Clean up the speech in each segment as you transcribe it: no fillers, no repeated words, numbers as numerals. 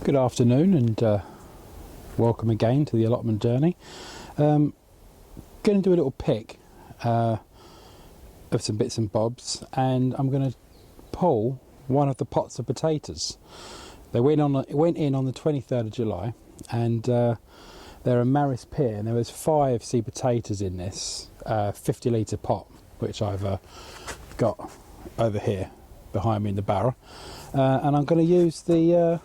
Good afternoon and welcome again to the allotment journey. Going to do a little pick of some bits and bobs, and I'm going to pull one of the pots of potatoes. They went in on the 23rd of July, and they're a Maris pear, and there was 5 seed potatoes in this 50 litre pot, which I've got over here behind me in the barrel, and I'm going to use the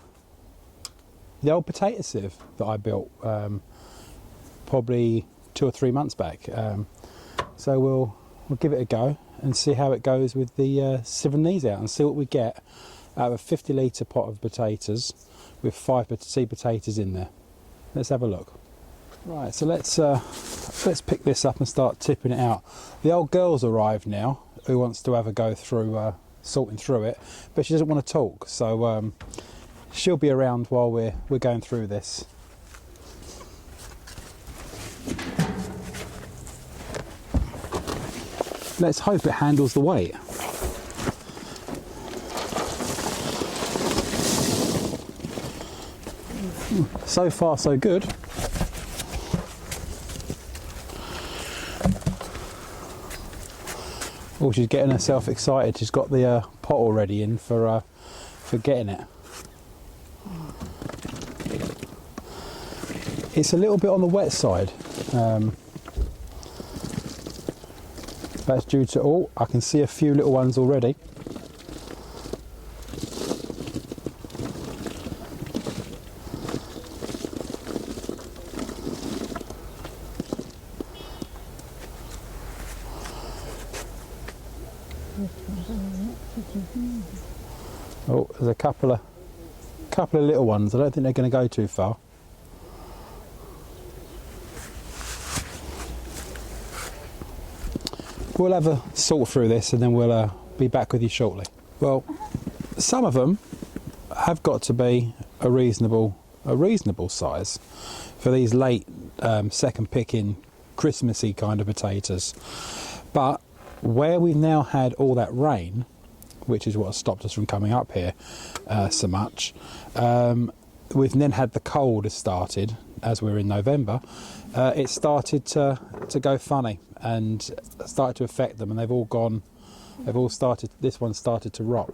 old potato sieve that I built probably 2 or 3 months back. So we'll give it a go and see how it goes with the sieving these out and see what we get out of a 50 litre pot of potatoes with 5 seed potatoes in there. Let's have a look. Right, so let's pick this up and start tipping it out. The old girl's arrived now, who wants to have a go through sorting through it, but she doesn't want to talk, so she'll be around while we're going through this. Let's hope it handles the weight. So far so good. Oh, she's getting herself excited. She's got the pot already in for getting it. It's a little bit on the wet side. That's due to, I can see a few little ones already. Oh, there's a couple of little ones. I don't think they're going to go too far. We'll have a sort through this and then we'll be back with you shortly. Well, some of them have got to be a reasonable size for these late second picking Christmassy kind of potatoes. But where we've now had all that rain, which is what has stopped us from coming up here so much, we've then had the cold has started as we're in November. It started to go funny and started to affect them, and they've all started, this one started to rot.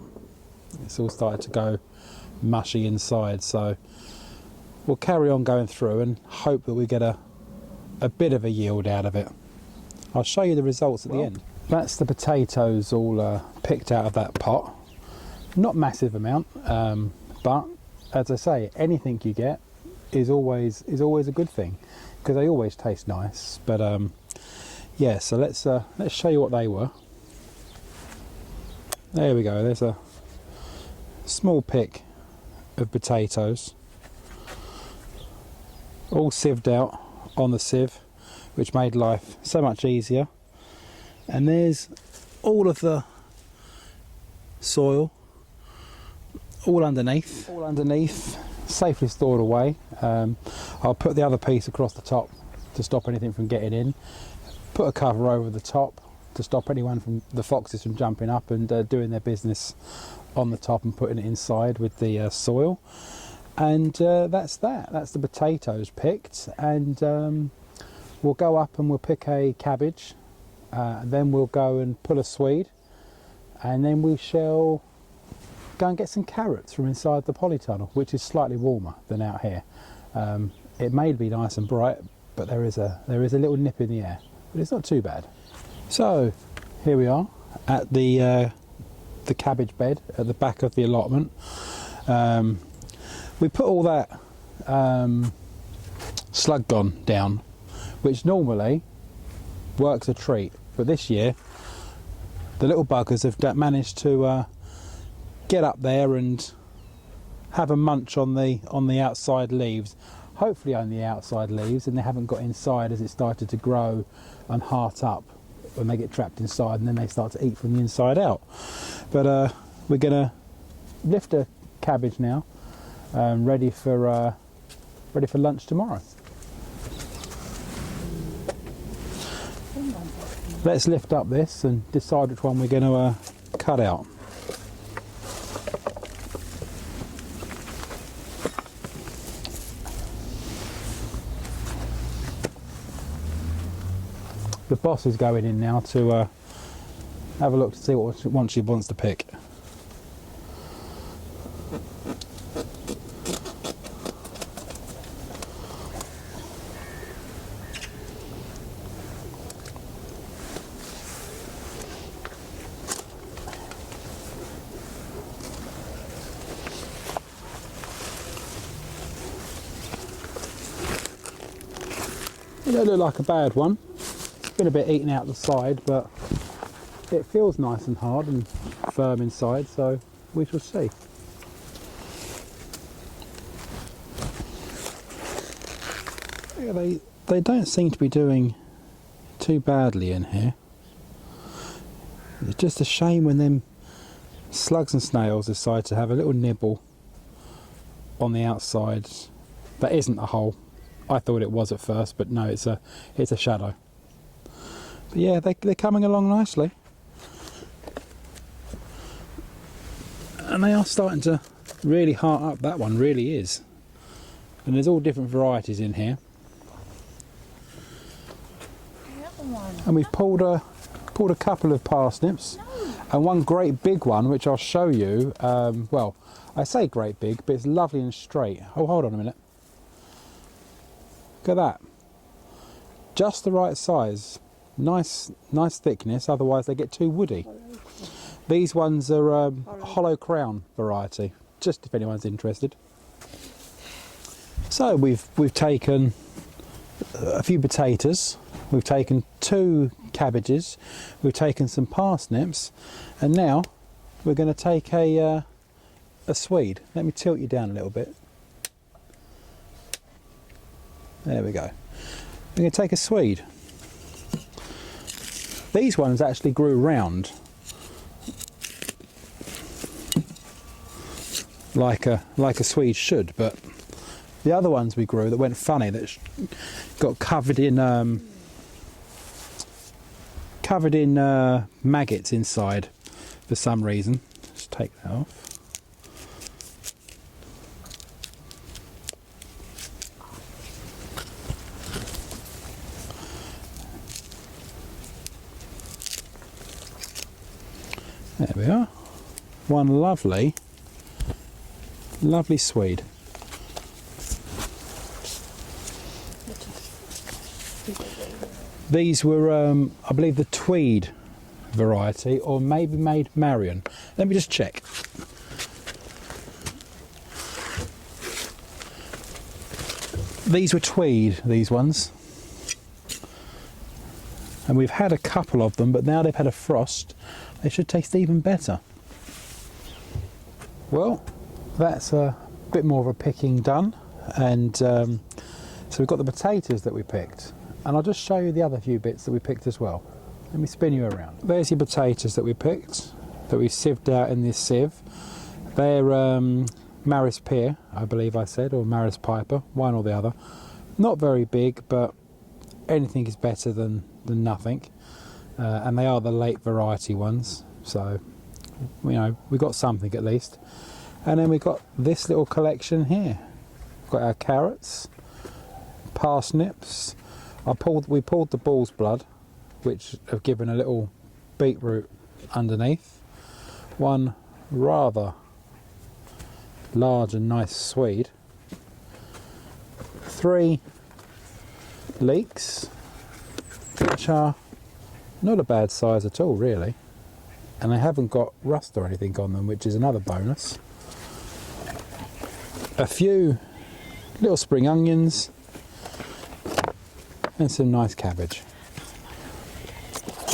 It's all started to go mushy inside, so we'll carry on going through and hope that we get a bit of a yield out of it. I'll show you the results at the end. That's the potatoes all picked out of that pot. Not massive amount, but as I say, anything you get is always a good thing, because they always taste nice. But yeah, so let's show you what they were. There we go. There's a small pick of potatoes, all sieved out on the sieve, which made life so much easier. And there's all of the soil, all underneath, safely stored away. I'll put the other piece across the top to stop anything from getting in. Put a cover over the top to stop anyone from the foxes from jumping up and doing their business on the top and putting it inside with the soil. And that's the potatoes picked. And we'll go up and we'll pick a cabbage. Then we'll go and pull a swede, and then we shall go and get some carrots from inside the polytunnel, which is slightly warmer than out here. It may be nice and bright, but there is a little nip in the air, but it's not too bad. So here we are at the cabbage bed at the back of the allotment. We put all that slug gone down, which normally works a treat, but this year the little buggers have managed to get up there and have a munch on the outside leaves, hopefully on the outside leaves, and they haven't got inside as it started to grow and heart up when they get trapped inside, and then they start to eat from the inside out. But we're gonna lift a cabbage now, ready for lunch tomorrow. Let's lift up this and decide which one we're going to cut out. the boss is going in now to have a look to see what she wants to pick. It don't look like a bad one. It's been a bit eaten out the side, but it feels nice and hard and firm inside, so we shall see. Yeah, they don't seem to be doing too badly in here. It's just a shame when them slugs and snails decide to have a little nibble on the outside that isn't a hole. I thought it was at first, but no, it's a shadow. But yeah, they're coming along nicely. And they are starting to really heart up. That one really is. And there's all different varieties in here. And we've pulled a couple of parsnips. And one great big one, which I'll show you. Well, I say great big, but it's lovely and straight. Oh, hold on a minute. Look at that. Just the right size. Nice thickness, otherwise they get too woody. These ones are hollow crown variety, just if anyone's interested. So we've taken a few potatoes, we've taken 2 cabbages, we've taken some parsnips, and now we're going to take a swede. Let me tilt you down a little bit. There we go. We're going to take a swede. These ones actually grew round, like a swede should, but the other ones we grew that went funny, that got covered in maggots inside for some reason. Let's take that off. There we are. One lovely swede. These were, I believe, the tweed variety, or maybe made Marion. Let me just check. These were tweed, these ones. And we've had a couple of them, but now they've had a frost. They should taste even better. Well, that's a bit more of a picking done, and so we've got the potatoes that we picked, and I'll just show you the other few bits that we picked as well. Let me spin you around. There's your potatoes that we picked, that we sieved out in this sieve. They're Maris Pear, I believe I said, or Maris Piper, one or the other. Not very big, but anything is better than nothing. And they are the late variety ones, so you know we got something at least. And then we got this little collection here. We've got our carrots, parsnips. We pulled the bull's blood, which have given a little beetroot underneath. One rather large and nice swede. 3 leeks, which are not a bad size at all, really, and they haven't got rust or anything on them, which is another bonus. A few little spring onions and some nice cabbage,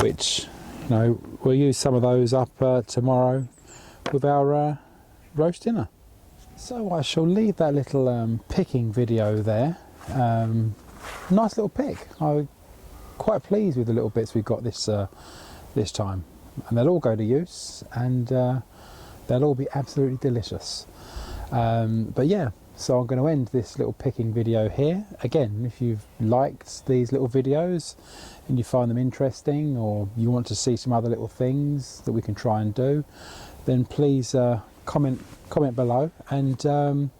which, you know, we'll use some of those up tomorrow with our roast dinner. So I shall leave that little picking video there. Nice little pick. I'm quite pleased with the little bits we've got this time, and they'll all go to use, and they'll all be absolutely delicious. But yeah, so I'm going to end this little picking video here. Again, if you've liked these little videos and you find them interesting, or you want to see some other little things that we can try and do, then please comment below. And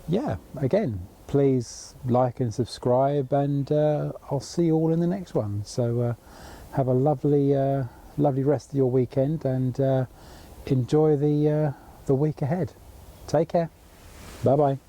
yeah, again, please like and subscribe, and I'll see you all in the next one. So have a lovely rest of your weekend, and enjoy the week ahead. Take care. Bye bye.